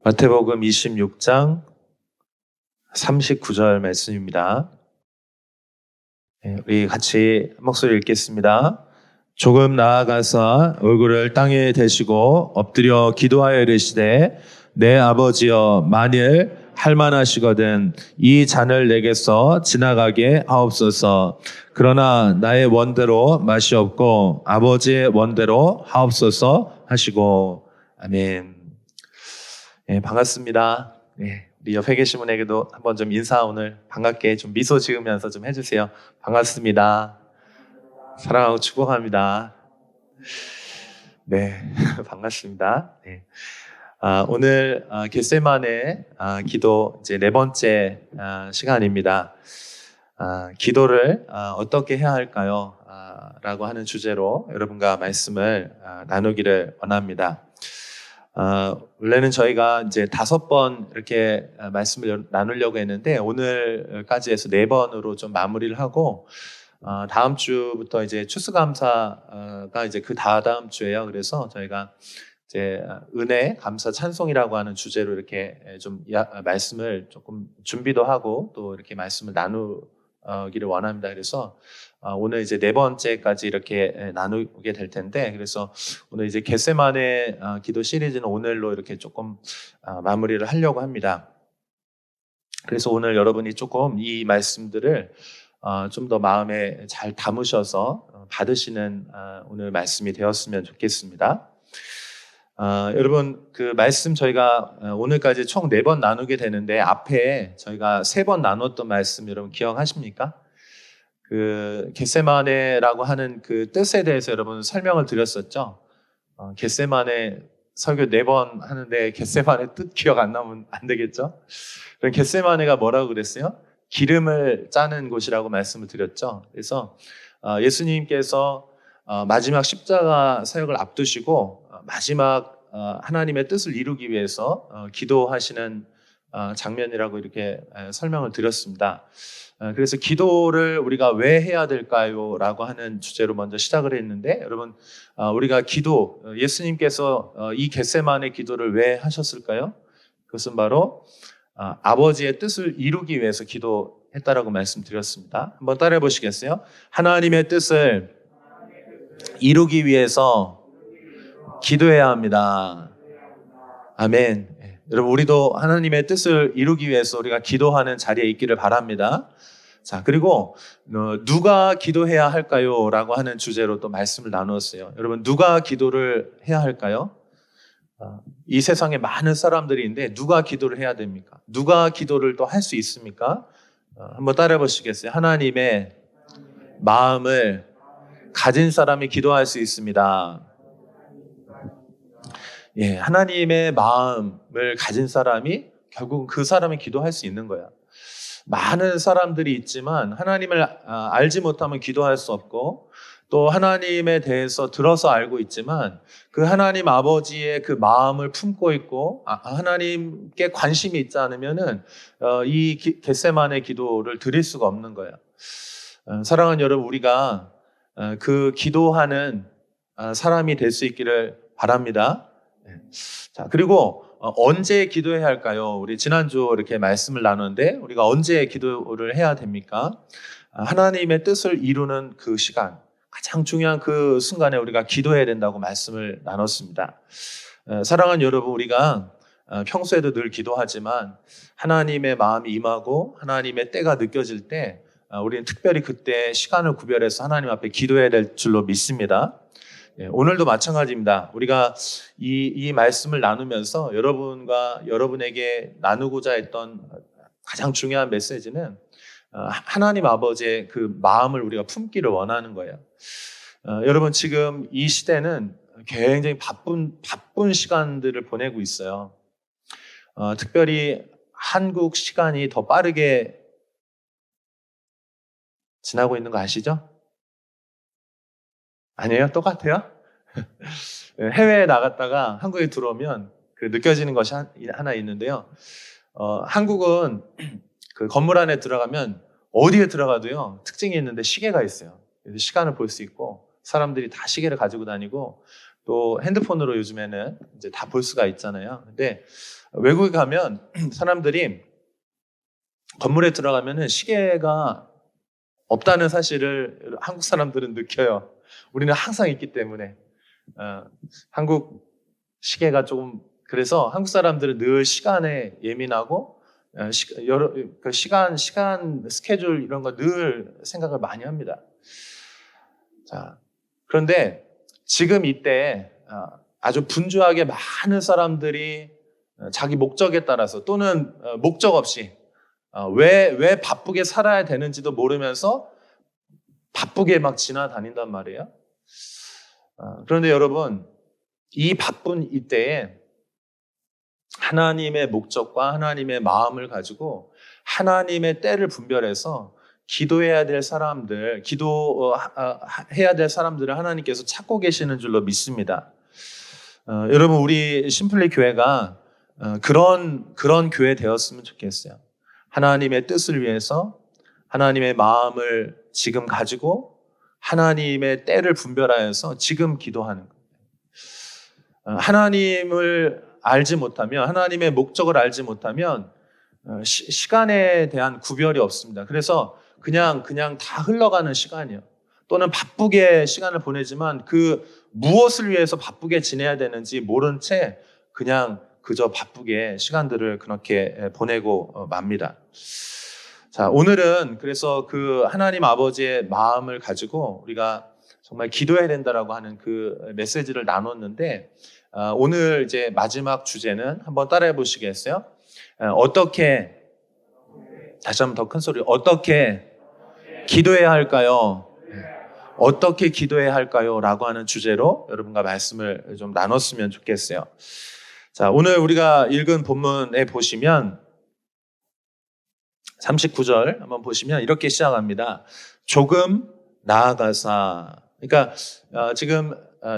마태복음 26장 39절 말씀입니다. 우리 같이 한 목소리 읽겠습니다. 조금 나아가서 얼굴을 땅에 대시고 엎드려 기도하여 이르시되 내 아버지여 만일 할만하시거든 이 잔을 내게서 지나가게 하옵소서. 그러나 나의 원대로 마시옵고 아버지의 원대로 하옵소서 하시고. 아멘. 반갑습니다. 우리 옆에 계신 분에게도 한번 좀 인사 오늘 반갑게 좀 미소 지으면서 좀 해주세요. 반갑습니다. 사랑하고 축복합니다. 네, 반갑습니다. 오늘 겟세마네 기도 이제 네 번째 시간입니다. 기도를 어떻게 해야 할까요? 라고 하는 주제로 여러분과 말씀을 나누기를 원합니다. 원래는 저희가 이제 5번 이렇게 말씀을 나누려고 했는데 오늘까지 해서 4번으로 좀 마무리를 하고 다음 주부터 이제 추수감사가 이제 그 다음 주예요. 그래서 저희가 이제 은혜, 감사, 찬송이라고 하는 주제로 이렇게 좀 말씀을 조금 준비도 하고 또 이렇게 말씀을 나누기를 원합니다. 그래서 오늘 이제 4번째까지 이렇게 나누게 될 텐데, 그래서 오늘 이제 겟세마네 기도 시리즈는 오늘로 이렇게 조금 마무리를 하려고 합니다. 그래서 오늘 여러분이 조금 이 말씀들을 좀 더 마음에 잘 담으셔서 받으시는 오늘 말씀이 되었으면 좋겠습니다. 여러분 그 말씀 저희가 오늘까지 총 4번 나누게 되는데 앞에 저희가 3번 나눴던 말씀 여러분 기억하십니까? 그 겟세마네라고 하는 그 뜻에 대해서 여러분 설명을 드렸었죠. 겟세마네 설교 4번 하는데 겟세마네 뜻 기억 안 나면 안 되겠죠. 그럼 겟세마네가 뭐라고 그랬어요? 기름을 짜는 곳이라고 말씀을 드렸죠. 그래서 예수님께서 마지막 십자가 사역을 앞두시고 마지막 하나님의 뜻을 이루기 위해서 기도하시는 장면이라고 이렇게 설명을 드렸습니다. 그래서 기도를 우리가 왜 해야 될까요? 라고 하는 주제로 먼저 시작을 했는데 여러분 우리가 기도, 예수님께서 이 겟세마네 기도를 왜 하셨을까요? 그것은 바로 아버지의 뜻을 이루기 위해서 기도했다라고 말씀드렸습니다. 한번 따라해 보시겠어요? 하나님의 뜻을 이루기 위해서 기도해야 합니다. 아멘. 여러분 우리도 하나님의 뜻을 이루기 위해서 우리가 기도하는 자리에 있기를 바랍니다. 자, 그리고 누가 기도해야 할까요? 라고 하는 주제로 또 말씀을 나누었어요. 여러분 누가 기도를 해야 할까요? 이 세상에 많은 사람들이 있는데 누가 기도를 해야 됩니까? 누가 기도를 또 할 수 있습니까? 한번 따라해 보시겠어요? 하나님의 마음을 가진 사람이 기도할 수 있습니다. 하나님의 마음을 가진 사람이 결국 그 사람이 기도할 수 있는 거야. 많은 사람들이 있지만 하나님을 알지 못하면 기도할 수 없고 또 하나님에 대해서 들어서 알고 있지만 그 하나님 아버지의 그 마음을 품고 있고 하나님께 관심이 있지 않으면은 이 겟세마네 기도를 드릴 수가 없는 거예요. 사랑하는 여러분, 우리가 그 기도하는 사람이 될 수 있기를 바랍니다. 자, 그리고 언제 기도해야 할까요? 우리 지난주 이렇게 말씀을 나누는데 우리가 언제 기도를 해야 됩니까? 하나님의 뜻을 이루는 그 시간, 가장 중요한 그 순간에 우리가 기도해야 된다고 말씀을 나눴습니다. 사랑하는 여러분, 우리가 평소에도 늘 기도하지만 하나님의 마음이 임하고 하나님의 때가 느껴질 때 우리는 특별히 그때 시간을 구별해서 하나님 앞에 기도해야 될 줄로 믿습니다. 오늘도 마찬가지입니다. 우리가 이 말씀을 나누면서 여러분과 여러분에게 나누고자 했던 가장 중요한 메시지는 하나님 아버지의 그 마음을 우리가 품기를 원하는 거예요. 여러분 지금 이 시대는 굉장히 바쁜 시간들을 보내고 있어요. 특별히 한국 시간이 더 빠르게 지나고 있는 거 아시죠? 아니에요? 똑같아요? 해외에 나갔다가 한국에 들어오면 그 느껴지는 것이 하나 있는데요. 한국은 그 건물 안에 들어가면 어디에 들어가도요 특징이 있는데 시계가 있어요. 그래서 시간을 볼 수 있고 사람들이 다 시계를 가지고 다니고 또 핸드폰으로 요즘에는 이제 다 볼 수가 있잖아요. 근데 외국에 가면 사람들이 건물에 들어가면은 시계가 없다는 사실을 한국 사람들은 느껴요. 우리는 항상 있기 때문에. 한국 시계가 조금, 그래서 한국 사람들은 늘 시간에 예민하고, 시간, 스케줄 이런 거 늘 생각을 많이 합니다. 자, 그런데 지금 이때 아주 분주하게 많은 사람들이 자기 목적에 따라서 또는 목적 없이 왜 바쁘게 살아야 되는지도 모르면서 바쁘게 막 지나다닌단 말이에요. 그런데 여러분, 이 바쁜 이때에 하나님의 목적과 하나님의 마음을 가지고 하나님의 때를 분별해서 기도해야 될 사람들, 기도해야 될 사람들을 하나님께서 찾고 계시는 줄로 믿습니다. 여러분, 우리 심플리 교회가 그런 교회 되었으면 좋겠어요. 하나님의 뜻을 위해서 하나님의 마음을 지금 가지고 하나님의 때를 분별하여서 지금 기도하는 거예요. 하나님을 알지 못하면, 하나님의 목적을 알지 못하면 시간에 대한 구별이 없습니다. 그래서 그냥 다 흘러가는 시간이에요. 또는 바쁘게 시간을 보내지만 그 무엇을 위해서 바쁘게 지내야 되는지 모른 채 그냥 그저 바쁘게 시간들을 그렇게 보내고 맙니다. 자, 오늘은 그래서 그 하나님 아버지의 마음을 가지고 우리가 정말 기도해야 된다라고 하는 그 메시지를 나눴는데, 오늘 이제 마지막 주제는 한번 따라해 보시겠어요? 어떻게, 다시 한번 더 큰 소리, 어떻게 기도해야 할까요? 어떻게 기도해야 할까요? 라고 하는 주제로 여러분과 말씀을 좀 나눴으면 좋겠어요. 자, 오늘 우리가 읽은 본문에 보시면 39절 한번 보시면 이렇게 시작합니다. 조금 나아가사. 그러니까 지금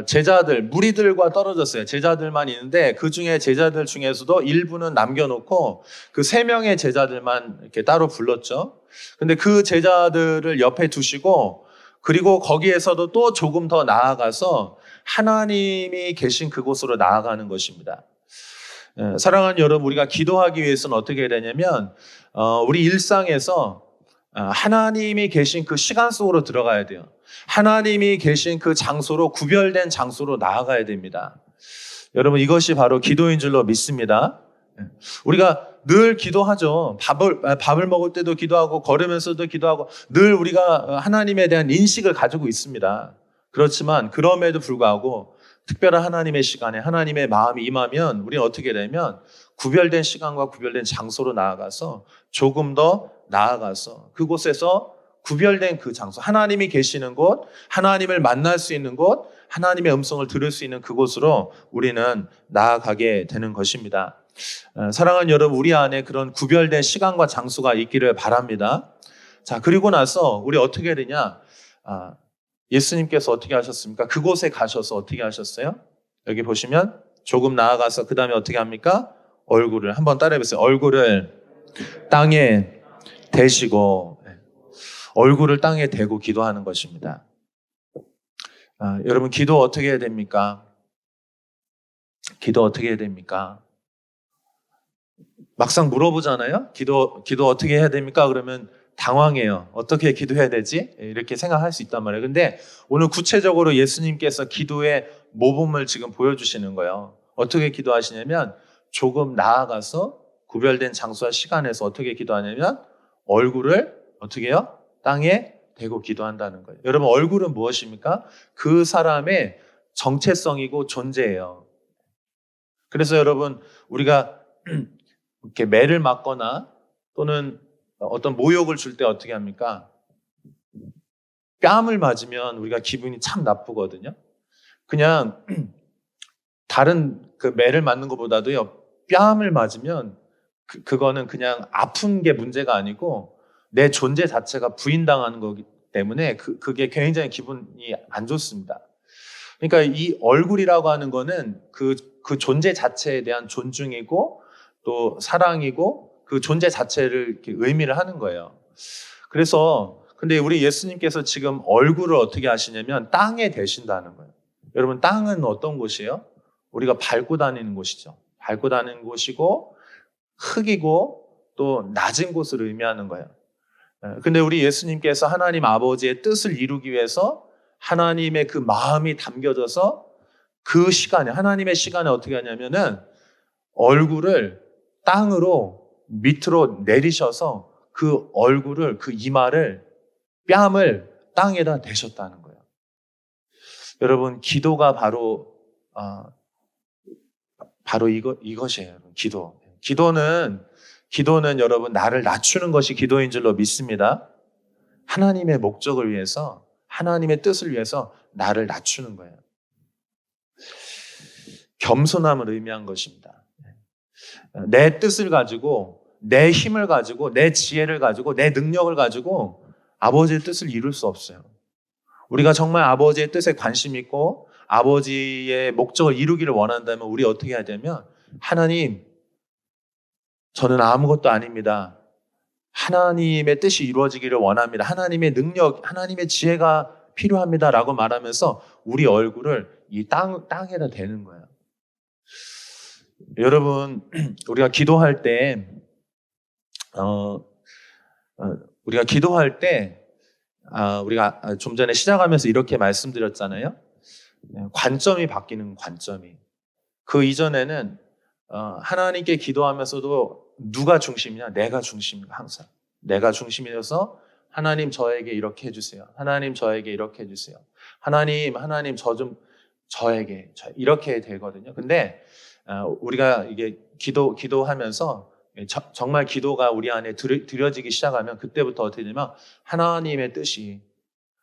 제자들, 무리들과 떨어졌어요. 제자들만 있는데 그 중에 제자들 중에서도 일부는 남겨놓고 그 3명의 제자들만 이렇게 따로 불렀죠. 근데 그 제자들을 옆에 두시고 그리고 거기에서도 또 조금 더 나아가서 하나님이 계신 그곳으로 나아가는 것입니다. 사랑하는 여러분, 우리가 기도하기 위해서는 어떻게 해야 되냐면 우리 일상에서 하나님이 계신 그 시간 속으로 들어가야 돼요. 하나님이 계신 그 장소로, 구별된 장소로 나아가야 됩니다. 여러분, 이것이 바로 기도인 줄로 믿습니다. 우리가 늘 기도하죠. 밥을 먹을 때도 기도하고 걸으면서도 기도하고 늘 우리가 하나님에 대한 인식을 가지고 있습니다. 그렇지만 그럼에도 불구하고 특별한 하나님의 시간에 하나님의 마음이 임하면 우리는 어떻게 되면 구별된 시간과 구별된 장소로 나아가서 조금 더 나아가서 그곳에서 구별된 그 장소, 하나님이 계시는 곳, 하나님을 만날 수 있는 곳, 하나님의 음성을 들을 수 있는 그곳으로 우리는 나아가게 되는 것입니다. 사랑하는 여러분, 우리 안에 그런 구별된 시간과 장소가 있기를 바랍니다. 자, 그리고 나서 우리 어떻게 해야 되냐? 예수님께서 어떻게 하셨습니까? 그곳에 가셔서 어떻게 하셨어요? 여기 보시면 조금 나아가서 그 다음에 어떻게 합니까? 얼굴을 한번 따라해보세요. 얼굴을 땅에 대시고, 얼굴을 땅에 대고 기도하는 것입니다. 여러분, 기도 어떻게 해야 됩니까? 기도 어떻게 해야 됩니까? 막상 물어보잖아요. 기도 어떻게 해야 됩니까? 그러면 당황해요. 어떻게 기도해야 되지? 이렇게 생각할 수 있단 말이에요. 근데 오늘 구체적으로 예수님께서 기도의 모범을 지금 보여주시는 거예요. 어떻게 기도하시냐면 조금 나아가서 구별된 장소와 시간에서 어떻게 기도하냐면 얼굴을 어떻게 해요? 땅에 대고 기도한다는 거예요. 여러분, 얼굴은 무엇입니까? 그 사람의 정체성이고 존재예요. 그래서 여러분, 우리가 이렇게 매를 맞거나 또는 어떤 모욕을 줄 때 어떻게 합니까? 뺨을 맞으면 우리가 기분이 참 나쁘거든요. 그냥 다른 그 매를 맞는 것보다도요, 뺨을 맞으면 그거는 그냥 아픈 게 문제가 아니고 내 존재 자체가 부인당하는 거기 때문에 그게 굉장히 기분이 안 좋습니다. 그러니까 이 얼굴이라고 하는 거는 그 존재 자체에 대한 존중이고 또 사랑이고 그 존재 자체를 이렇게 의미를 하는 거예요. 그래서 근데 우리 예수님께서 지금 얼굴을 어떻게 하시냐면 땅에 대신다는 거예요. 여러분, 땅은 어떤 곳이에요? 우리가 밟고 다니는 곳이죠. 밟고 다니는 곳이고 흙이고 또 낮은 곳을 의미하는 거예요. 근데 우리 예수님께서 하나님 아버지의 뜻을 이루기 위해서 하나님의 그 마음이 담겨져서 그 시간에, 하나님의 시간에 어떻게 하냐면은 얼굴을 땅으로 밑으로 내리셔서 그 얼굴을, 그 이마를, 뺨을 땅에다 대셨다는 거예요. 여러분, 기도가 바로 이것이에요. 기도는 여러분, 나를 낮추는 것이 기도인 줄로 믿습니다. 하나님의 목적을 위해서, 하나님의 뜻을 위해서 나를 낮추는 거예요. 겸손함을 의미한 것입니다. 내 뜻을 가지고, 내 힘을 가지고, 내 지혜를 가지고, 내 능력을 가지고 아버지의 뜻을 이룰 수 없어요. 우리가 정말 아버지의 뜻에 관심 있고 아버지의 목적을 이루기를 원한다면 우리 어떻게 해야 되면, 하나님, 저는 아무것도 아닙니다. 하나님의 뜻이 이루어지기를 원합니다. 하나님의 능력, 하나님의 지혜가 필요합니다. 라고 말하면서 우리 얼굴을 이 땅에다 대는 거예요. 여러분, 우리가 기도할 때, 우리가 좀 전에 시작하면서 이렇게 말씀드렸잖아요. 관점이 바뀌는, 관점이. 그 이전에는 하나님께 기도하면서도 누가 중심이냐? 내가 중심이야, 항상. 내가 중심이어서 하나님 저에게 이렇게 해주세요. 하나님 저에게 이렇게 해주세요. 하나님 저에게 이렇게 되거든요. 근데 우리가 이게 기도하면서 정말 기도가 우리 안에 들여지기 시작하면 그때부터 어떻게 되냐면 하나님의 뜻이,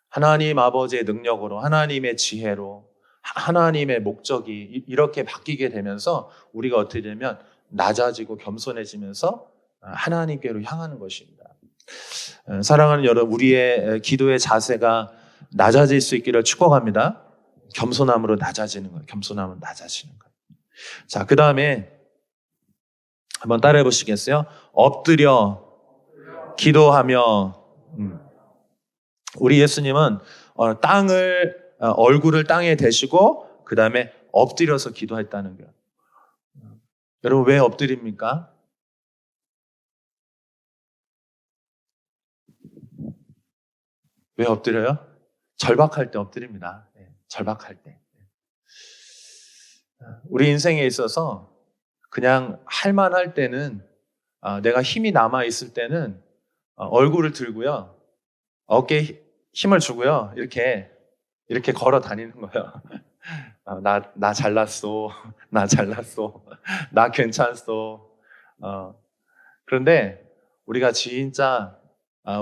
하나님 아버지의 능력으로, 하나님의 지혜로, 하나님의 목적이 이렇게 바뀌게 되면서 우리가 어떻게 되면 낮아지고 겸손해지면서 하나님께로 향하는 것입니다. 사랑하는 여러분, 우리의 기도의 자세가 낮아질 수 있기를 축복합니다. 겸손함으로 낮아지는 거예요. 겸손함으로 낮아지는 거예요. 자, 그 다음에 한번 따라해 보시겠어요? 엎드려 기도하며. 우리 예수님은 얼굴을 땅에 대시고 그 다음에 엎드려서 기도했다는 거예요. 여러분, 왜 엎드립니까? 왜 엎드려요? 절박할 때 엎드립니다. 절박할 때. 우리 인생에 있어서 그냥 할만할 때는, 내가 힘이 남아있을 때는 얼굴을 들고요, 어깨에 힘을 주고요, 이렇게 걸어 다니는 거예요. 나 잘났어. 나 잘났어. 나 괜찮소. 그런데 우리가 진짜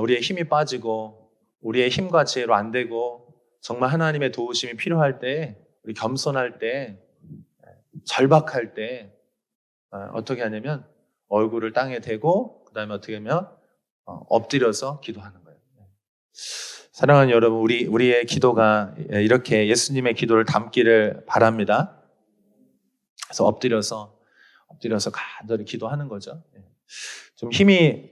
우리의 힘이 빠지고 우리의 힘과 지혜로 안 되고 정말 하나님의 도우심이 필요할 때, 우리 겸손할 때, 절박할 때 어떻게 하냐면 얼굴을 땅에 대고 그 다음에 어떻게 하면 엎드려서 기도하는 거예요. 사랑하는 여러분, 우리의 기도가 이렇게 예수님의 기도를 담기를 바랍니다. 그래서 엎드려서 간절히 기도하는 거죠. 좀 힘이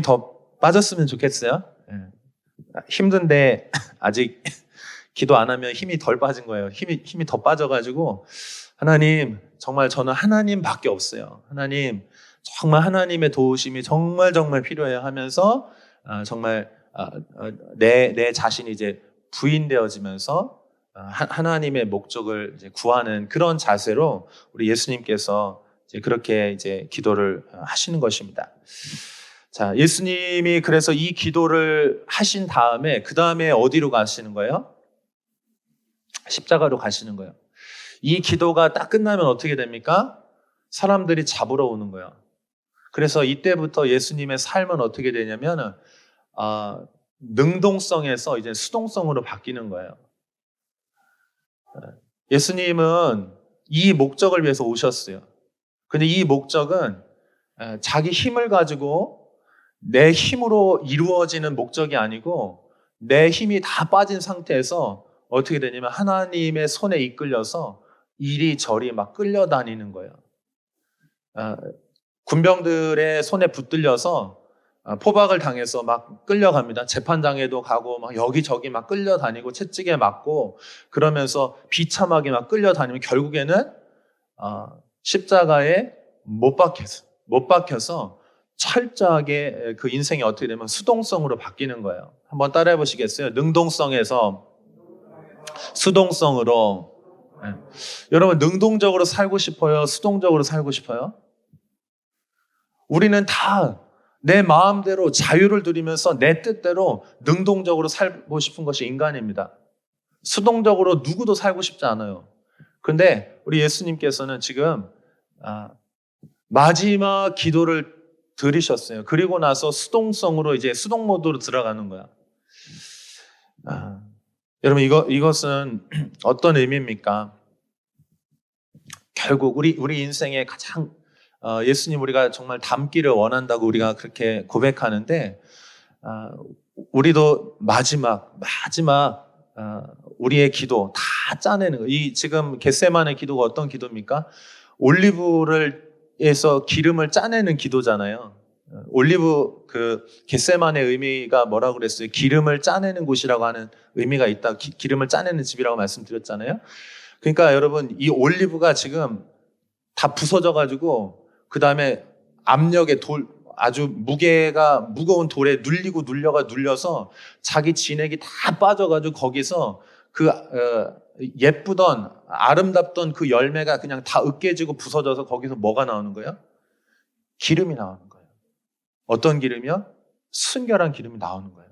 더 빠졌으면 좋겠어요. 힘든데 아직 기도 안 하면 힘이 덜 빠진 거예요. 힘이 더 빠져가지고, 하나님, 정말 저는 하나님밖에 없어요. 하나님, 정말 하나님의 도우심이 정말 필요해요 하면서 정말 내 자신이 이제 부인되어지면서 하나님의 목적을 이제 구하는 그런 자세로 우리 예수님께서 이제 그렇게 이제 기도를 하시는 것입니다. 자, 예수님이 그래서 이 기도를 하신 다음에 그 다음에 어디로 가시는 거예요? 십자가로 가시는 거예요. 이 기도가 딱 끝나면 어떻게 됩니까? 사람들이 잡으러 오는 거예요. 그래서 이때부터 예수님의 삶은 어떻게 되냐면 능동성에서 이제 수동성으로 바뀌는 거예요. 예수님은 이 목적을 위해서 오셨어요. 근데 이 목적은 자기 힘을 가지고 내 힘으로 이루어지는 목적이 아니고, 내 힘이 다 빠진 상태에서 어떻게 되냐면 하나님의 손에 이끌려서 이리저리 막 끌려다니는 거예요. 군병들의 손에 붙들려서 포박을 당해서 막 끌려갑니다. 재판장에도 가고 막 여기저기 막 끌려다니고 채찍에 맞고 그러면서 비참하게 막 끌려다니면 결국에는 십자가에 못 박혀서 철저하게 그 인생이 어떻게 되면 수동성으로 바뀌는 거예요. 한번 따라해 보시겠어요? 능동성에서 수동성으로. 네. 여러분 능동적으로 살고 싶어요? 수동적으로 살고 싶어요? 우리는 다 내 마음대로 자유를 누리면서 내 뜻대로 능동적으로 살고 싶은 것이 인간입니다. 수동적으로 누구도 살고 싶지 않아요. 그런데 우리 예수님께서는 지금 마지막 기도를 드리셨어요. 그리고 나서 수동성으로 이제 수동 모드로 들어가는 거야. 여러분 이것은 어떤 의미입니까? 결국 우리 인생의 가장 예수님 우리가 정말 닮기를 원한다고 우리가 그렇게 고백하는데 우리도 마지막 우리의 기도 다 짜내는 거. 이 지금 겟세마네 기도가 어떤 기도입니까? 올리브를에서 기름을 짜내는 기도잖아요. 올리브 그 겟세마네 의미가 뭐라고 그랬어요? 기름을 짜내는 곳이라고 하는 의미가 있다. 기름을 짜내는 집이라고 말씀드렸잖아요. 그러니까 여러분 이 올리브가 지금 다 부서져 가지고 그 다음에 압력에 아주 무거운 돌에 눌려서 자기 진액이 다 빠져가지고 거기서 그 예쁘던 아름답던 그 열매가 그냥 다 으깨지고 부서져서 거기서 뭐가 나오는 거예요? 기름이 나오는 거예요. 어떤 기름이요? 순결한 기름이 나오는 거예요.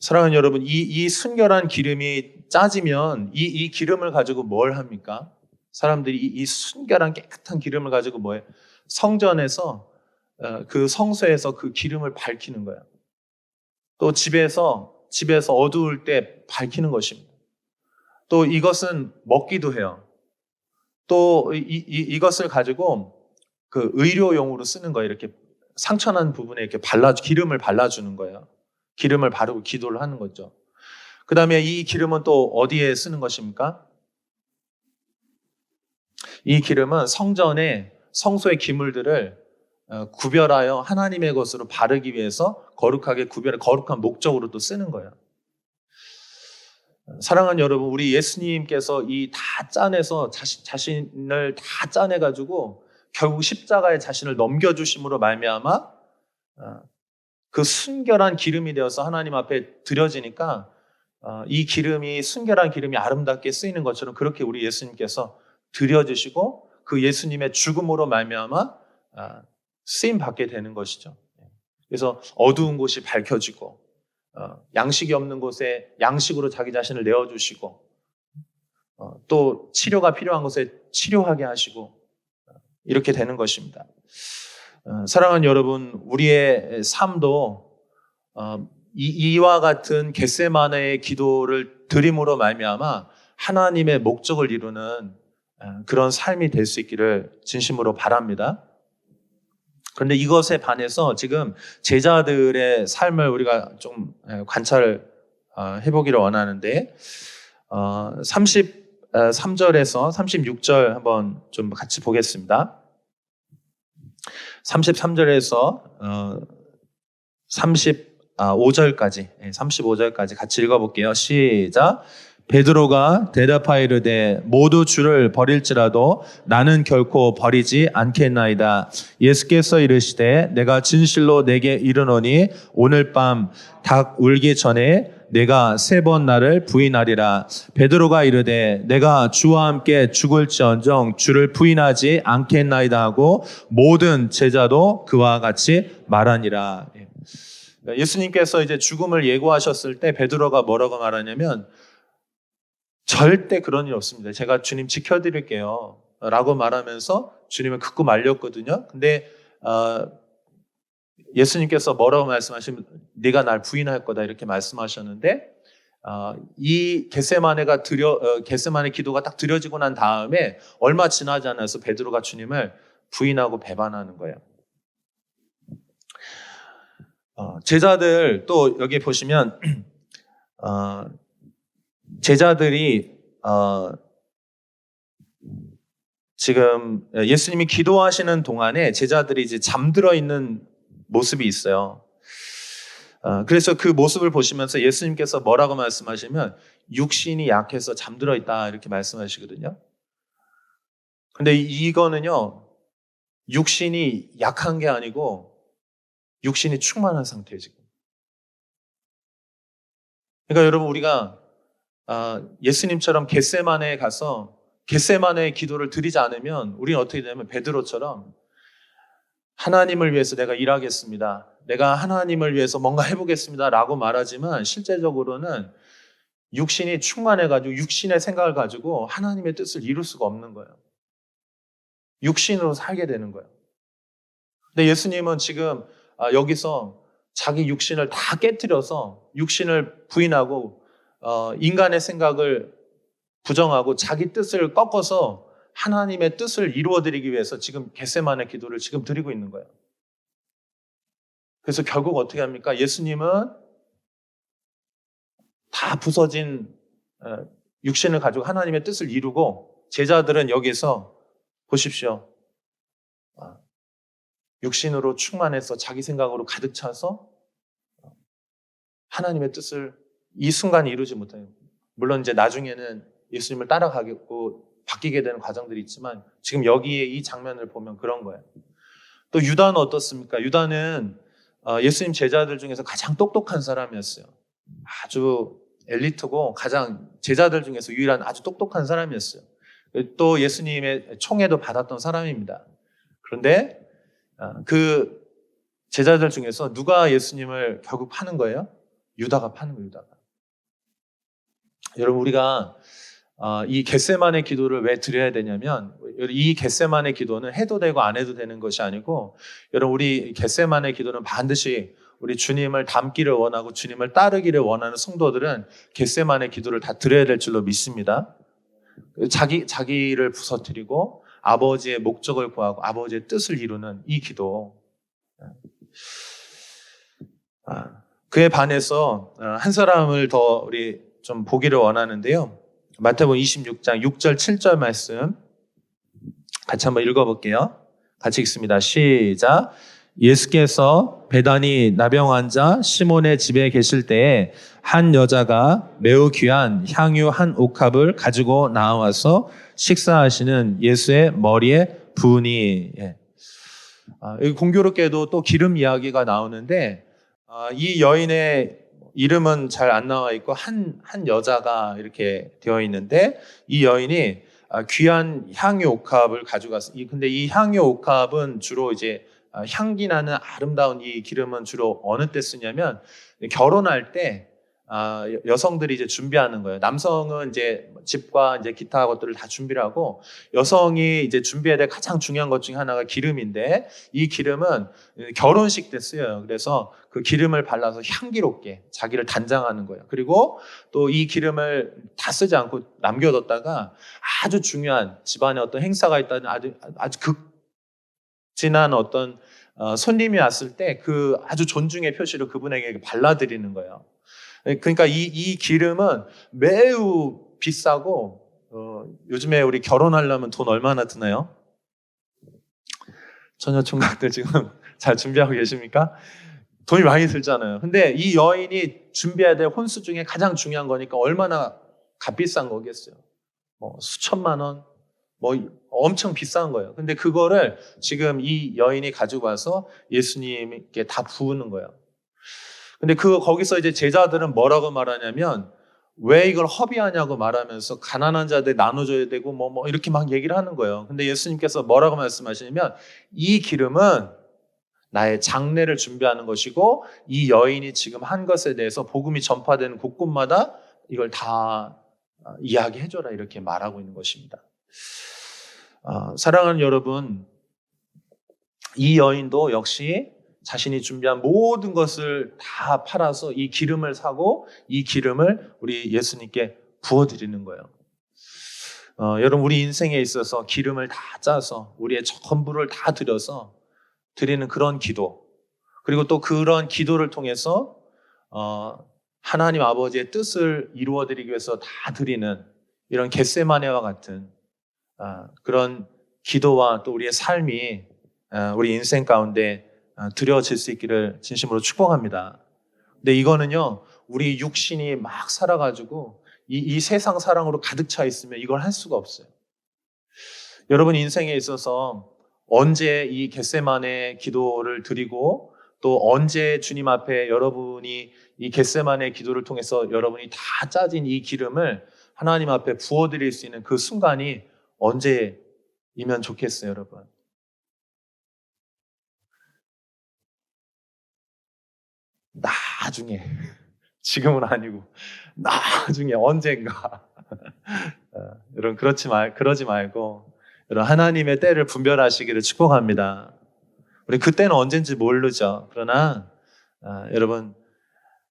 사랑하는 여러분, 이 순결한 기름이 짜지면 이 기름을 가지고 뭘 합니까? 사람들이 이 순결한 깨끗한 기름을 가지고 뭐예요? 성전에서 그 성소에서 그 기름을 밝히는 거예요. 또 집에서 어두울 때 밝히는 것입니다. 또 이것은 먹기도 해요. 또 이것을 가지고 그 의료용으로 쓰는 거예요. 이렇게 상처난 부분에 이렇게 기름을 발라주는 거예요. 기름을 바르고 기도를 하는 거죠. 그 다음에 이 기름은 또 어디에 쓰는 것입니까? 이 기름은 성소의 기물들을 구별하여 하나님의 것으로 바르기 위해서 거룩한 목적으로 또 쓰는 거예요. 사랑하는 여러분, 우리 예수님께서 이 다 짜내서 자신을 다 짜내가지고 결국 십자가에 자신을 넘겨주심으로 말미암아 그 순결한 기름이 되어서 하나님 앞에 드려지니까 이 기름이 순결한 기름이 아름답게 쓰이는 것처럼 그렇게 우리 예수님께서 드려지시고 그 예수님의 죽음으로 말미암아 쓰임 받게 되는 것이죠. 그래서 어두운 곳이 밝혀지고 양식이 없는 곳에 양식으로 자기 자신을 내어주시고 또 치료가 필요한 곳에 치료하게 하시고 이렇게 되는 것입니다. 사랑하는 여러분, 우리의 삶도 이와 같은 겟세마네의 기도를 드림으로 말미암아 하나님의 목적을 이루는 그런 삶이 될 수 있기를 진심으로 바랍니다. 그런데 이것에 반해서 지금 제자들의 삶을 우리가 좀 관찰을 해보기를 원하는데 33절에서 36절 한번 좀 같이 보겠습니다. 33절에서 35절까지 같이 읽어볼게요. 시작. 베드로가 대답하이르되 모두 주를 버릴지라도 나는 결코 버리지 않겠나이다. 예수께서 이르시되 내가 진실로 내게 이르노니 오늘 밤 닭 울기 전에 내가 3번 나를 부인하리라. 베드로가 이르되 내가 주와 함께 죽을지언정 주를 부인하지 않겠나이다 하고 모든 제자도 그와 같이 말하니라. 예수님께서 이제 죽음을 예고하셨을 때 베드로가 뭐라고 말하냐면 절대 그런 일 없습니다. 제가 주님 지켜드릴게요 라고 말하면서 주님을 극구 말렸거든요. 근데 예수님께서 뭐라고 말씀하시면 네가 날 부인할 거다 이렇게 말씀하셨는데 이 겟세마네 기도가 딱 드려지고 난 다음에 얼마 지나지 않아서 베드로가 주님을 부인하고 배반하는 거예요. 제자들 또 여기 보시면 제자들이 지금 예수님이 기도하시는 동안에 제자들이 이제 잠들어 있는 모습이 있어요. 그래서 그 모습을 보시면서 예수님께서 뭐라고 말씀하시면 육신이 약해서 잠들어 있다 이렇게 말씀하시거든요. 근데 이거는요, 육신이 약한 게 아니고 육신이 충만한 상태예요, 지금. 그러니까 여러분, 우리가 예수님처럼 겟세마네에 가서 겟세마네의 기도를 드리지 않으면 우리는 어떻게 되냐면 베드로처럼 하나님을 위해서 내가 일하겠습니다. 내가 하나님을 위해서 뭔가 해보겠습니다. 라고 말하지만 실제적으로는 육신이 충만해가지고 육신의 생각을 가지고 하나님의 뜻을 이룰 수가 없는 거예요. 육신으로 살게 되는 거예요. 근데 예수님은 지금 여기서 자기 육신을 다 깨트려서 육신을 부인하고 인간의 생각을 부정하고 자기 뜻을 꺾어서 하나님의 뜻을 이루어드리기 위해서 지금 겟세마네 기도를 지금 드리고 있는 거예요. 그래서 결국 어떻게 합니까? 예수님은 다 부서진 육신을 가지고 하나님의 뜻을 이루고 제자들은 여기서 보십시오. 육신으로 충만해서 자기 생각으로 가득 차서 하나님의 뜻을 이 순간 이루지 못해요. 물론 이제 나중에는 예수님을 따라가겠고 바뀌게 되는 과정들이 있지만 지금 여기에 이 장면을 보면 그런 거예요. 또 유다는 어떻습니까? 유다는 예수님 제자들 중에서 가장 똑똑한 사람이었어요. 아주 엘리트고 가장 제자들 중에서 유일한 아주 똑똑한 사람이었어요. 또 예수님의 총애도 받았던 사람입니다. 그런데 그 제자들 중에서 누가 예수님을 결국 파는 거예요? 유다가 파는 거예요, 유다가. 여러분, 우리가 이 겟세마네 기도를 왜 드려야 되냐면 이 겟세마네 기도는 해도 되고 안 해도 되는 것이 아니고 여러분, 우리 겟세마네 기도는 반드시 우리 주님을 닮기를 원하고 주님을 따르기를 원하는 성도들은 겟세마네 기도를 다 드려야 될 줄로 믿습니다. 자기를 부서뜨리고 아버지의 목적을 구하고 아버지의 뜻을 이루는 이 기도. 그에 반해서 한 사람을 더 우리 좀 보기를 원하는데요. 마태복음 26장 6절 7절 말씀 같이 한번 읽어볼게요. 같이 읽습니다. 시작. 예수께서 베다니 나병 환자 시몬의 집에 계실 때에 한 여자가 매우 귀한 향유 한 옥합을 가지고 나와서 식사하시는 예수의 머리에 부으니. 여기 공교롭게도 또 기름 이야기가 나오는데 이 여인의 이름은 잘 안 나와 있고 한 여자가 이렇게 되어 있는데 이 여인이 귀한 향유 옥합을 가져갔어요. 근데 이 향유 옥합은 주로 이제 향기 나는 아름다운 이 기름은 주로 어느 때 쓰냐면 결혼할 때 여성들이 이제 준비하는 거예요. 남성은 이제 집과 이제 기타 것들을 다 준비를 하고 여성이 이제 준비해야 될 가장 중요한 것 중에 하나가 기름인데 이 기름은 결혼식 때 쓰여요. 그래서 그 기름을 발라서 향기롭게 자기를 단장하는 거예요. 그리고 또 이 기름을 다 쓰지 않고 남겨뒀다가 아주 중요한 집안에 어떤 행사가 있다는 아주 극진한 어떤 손님이 왔을 때 그 아주 존중의 표시로 그분에게 발라드리는 거예요. 그러니까 이 기름은 매우 비싸고 요즘에 우리 결혼하려면 돈 얼마나 드나요? 처녀 총각들 지금 잘 준비하고 계십니까? 돈이 많이 들잖아요. 근데 이 여인이 준비해야 될 혼수 중에 가장 중요한 거니까 얼마나 값비싼 거겠어요. 뭐 수천만 원, 뭐 엄청 비싼 거예요. 근데 그거를 지금 이 여인이 가지고 와서 예수님께 다 부으는 거예요. 근데 거기서 이제 제자들은 뭐라고 말하냐면 왜 이걸 허비하냐고 말하면서 가난한 자들 나눠줘야 되고 뭐 이렇게 막 얘기를 하는 거예요. 근데 예수님께서 뭐라고 말씀하시냐면 이 기름은 나의 장례를 준비하는 것이고 이 여인이 지금 한 것에 대해서 복음이 전파되는 곳곳마다 이걸 다 이야기해줘라 이렇게 말하고 있는 것입니다. 사랑하는 여러분, 이 여인도 역시 자신이 준비한 모든 것을 다 팔아서 이 기름을 사고 이 기름을 우리 예수님께 부어드리는 거예요. 여러분, 우리 인생에 있어서 기름을 다 짜서 우리의 전부를 다 드려서 드리는 그런 기도, 그리고 또 그런 기도를 통해서 하나님 아버지의 뜻을 이루어드리기 위해서 다 드리는 이런 겟세마네와 같은 그런 기도와 또 우리의 삶이 우리 인생 가운데 드려질 수 있기를 진심으로 축복합니다. 근데 이거는요, 우리 육신이 막 살아가지고 이 세상 사랑으로 가득 차 있으면 이걸 할 수가 없어요. 여러분 인생에 있어서 언제 이 겟세마네 기도를 드리고 또 언제 주님 앞에 여러분이 이 겟세마네 기도를 통해서 여러분이 다 짜진 이 기름을 하나님 앞에 부어드릴 수 있는 그 순간이 언제이면 좋겠어요, 여러분. 나중에, 지금은 아니고 나중에 언젠가. 여러분 그러지 말고 여러분 하나님의 때를 분별하시기를 축복합니다. 우리 그때는 언젠지 모르죠. 그러나 여러분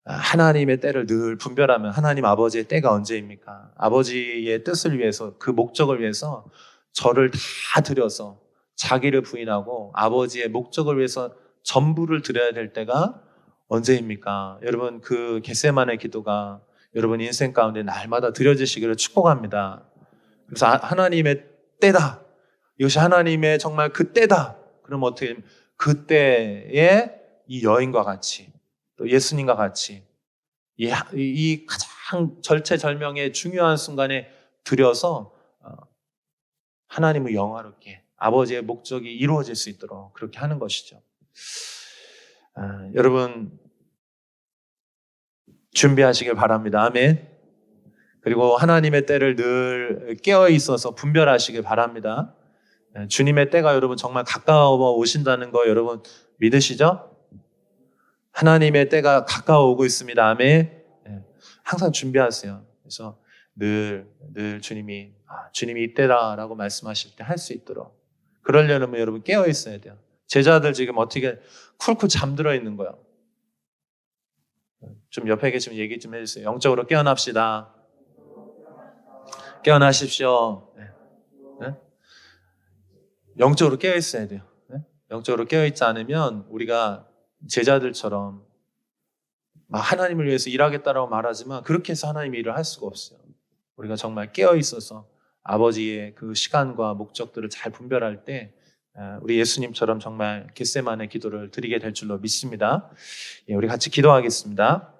하나님의 때를 늘 분별하면 하나님 아버지의 때가 언제입니까? 아버지의 뜻을 위해서 그 목적을 위해서 저를 다 드려서 자기를 부인하고 아버지의 목적을 위해서 전부를 드려야 될 때가 언제입니까? 여러분 그 겟세마네 기도가 여러분 인생 가운데 날마다 드려지시기를 축복합니다. 그래서 하나님의 때다. 이것이 하나님의 정말 그 때다. 그럼 어떻게 그때에 이 여인과 같이 또 예수님과 같이 이 가장 절체절명의 중요한 순간에 들여서 하나님을 영화롭게 아버지의 목적이 이루어질 수 있도록 그렇게 하는 것이죠. 여러분 준비하시길 바랍니다. 아멘. 그리고 하나님의 때를 늘 깨어 있어서 분별하시길 바랍니다. 주님의 때가 여러분 정말 가까워 오신다는 거 여러분 믿으시죠? 하나님의 때가 가까워 오고 있습니다. 아멘. 항상 준비하세요. 그래서 늘 주님이 이때다라고 말씀하실 때 할 수 있도록 그러려면 여러분 깨어 있어야 돼요. 제자들 지금 어떻게 쿨쿨 잠들어 있는 거예요. 좀 옆에 계시면 얘기 좀 해주세요. 영적으로 깨어납시다. 깨어나십시오. 네? 영적으로 깨어 있어야 돼요. 네? 영적으로 깨어 있지 않으면 우리가 제자들처럼 막 하나님을 위해서 일하겠다라고 말하지만 그렇게 해서 하나님의 일을 할 수가 없어요. 우리가 정말 깨어 있어서 아버지의 그 시간과 목적들을 잘 분별할 때 우리 예수님처럼 정말 겟세마네 기도를 드리게 될 줄로 믿습니다. 우리 같이 기도하겠습니다.